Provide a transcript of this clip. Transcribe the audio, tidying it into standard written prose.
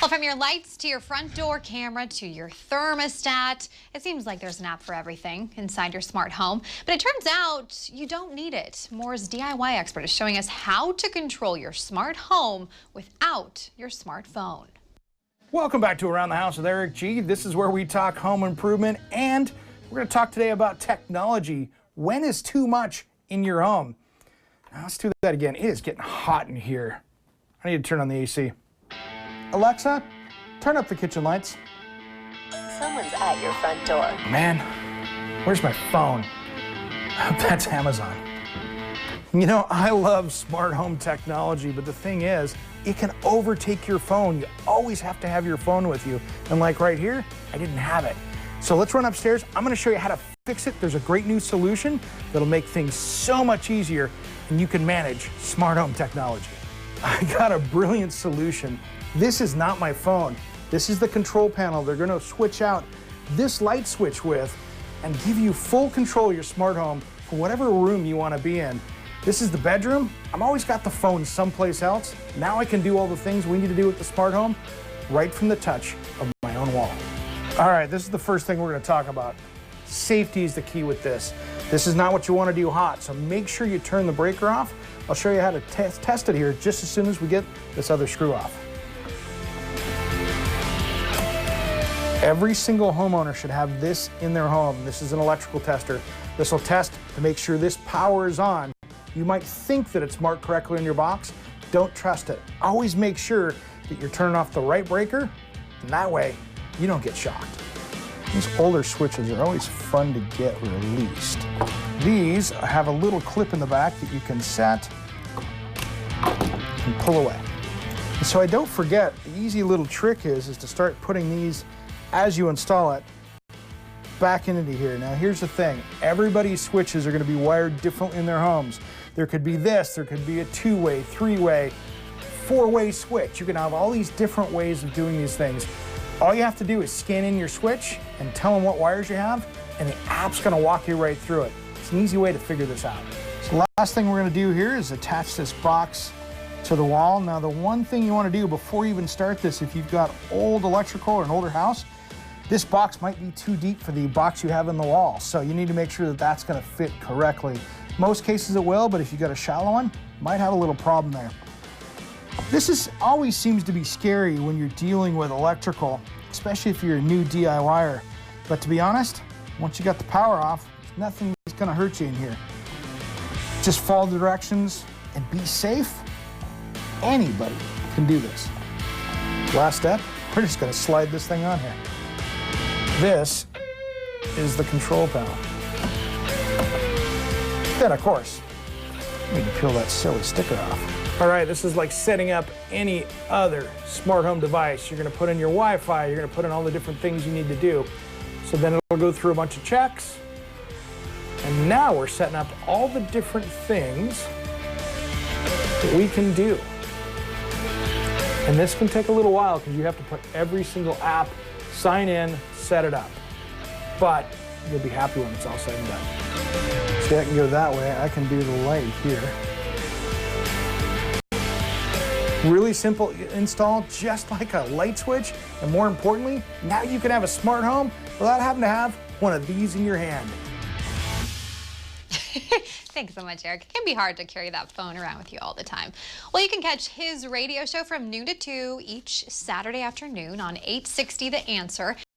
Well, from your lights to your front door camera to your thermostat, it seems like there's an app for everything inside your smart home. But it turns out you don't need it. Moore's DIY expert is showing us how to control your smart home without your smartphone. Welcome back to Around the House with Eric G. This is where we talk home improvement, and we're going to talk today about technology. When is too much in your home? Now, let's do that again. It is getting hot in here. I need to turn on the AC. Alexa, turn up the kitchen lights. Someone's at your front door. Man, where's my phone? That's Amazon. You know, I love smart home technology, but the thing is, it can overtake your phone. You always have to have your phone with you. And like right here, I didn't have it. So let's run upstairs. I'm gonna show you how to fix it. There's a great new solution that'll make things so much easier, and you can manage smart home technology. I got a brilliant solution. This is not my phone. This is the control panel they're gonna switch out this light switch with and give you full control of your smart home for whatever room you wanna be in. This is the bedroom. I've always got the phone someplace else. Now I can do all the things we need to do with the smart home right from the touch of my own wall. All right, this is the first thing we're gonna talk about. Safety is the key with this. This is not what you wanna do hot, so make sure you turn the breaker off. I'll show you how to test it here just as soon as we get this other screw off. Every single homeowner should have this in their home. This is an electrical tester. This will test to make sure this power is on. You might think that it's marked correctly in your box. Don't trust it. Always make sure that you're turning off the right breaker, and that way you don't get shocked. These older switches are always fun to get released. These have a little clip in the back that you can set and pull away. And so I don't forget, the easy little trick is to start putting these as you install it back into here. Now here's the thing, everybody's switches are gonna be wired differently in their homes. There could be this, there could be a two-way, three-way, four-way switch. You can have all these different ways of doing these things. All you have to do is scan in your switch and tell them what wires you have, and the app's gonna walk you right through it. It's an easy way to figure this out. So the last thing we're gonna do here is attach this box to the wall. Now the one thing you wanna do before you even start this, if you've got old electrical or an older house, this box might be too deep for the box you have in the wall. So you need to make sure that that's gonna fit correctly. Most cases it will, but if you got a shallow one, you might have a little problem there. This always seems to be scary when you're dealing with electrical, especially if you're a new DIYer. But to be honest, once you got the power off, nothing is gonna hurt you in here. Just follow the directions and be safe. Anybody can do this. Last step, we're just gonna slide this thing on here. This is the control panel. Then, of course, we need to peel that silly sticker off. All right, this is like setting up any other smart home device. You're gonna put in your Wi-Fi, you're gonna put in all the different things you need to do. So then it'll go through a bunch of checks. And now we're setting up all the different things that we can do. And this can take a little while because you have to put every single app, sign in, set it up. But you'll be happy when it's all said and done. See, I can go that way. I can do the light here. Really simple install, just like a light switch. And more importantly, now you can have a smart home without having to have one of these in your hand. Thanks so much, Eric. It can be hard to carry that phone around with you all the time. Well, you can catch his radio show from noon to 2 each Saturday afternoon on 860 The Answer.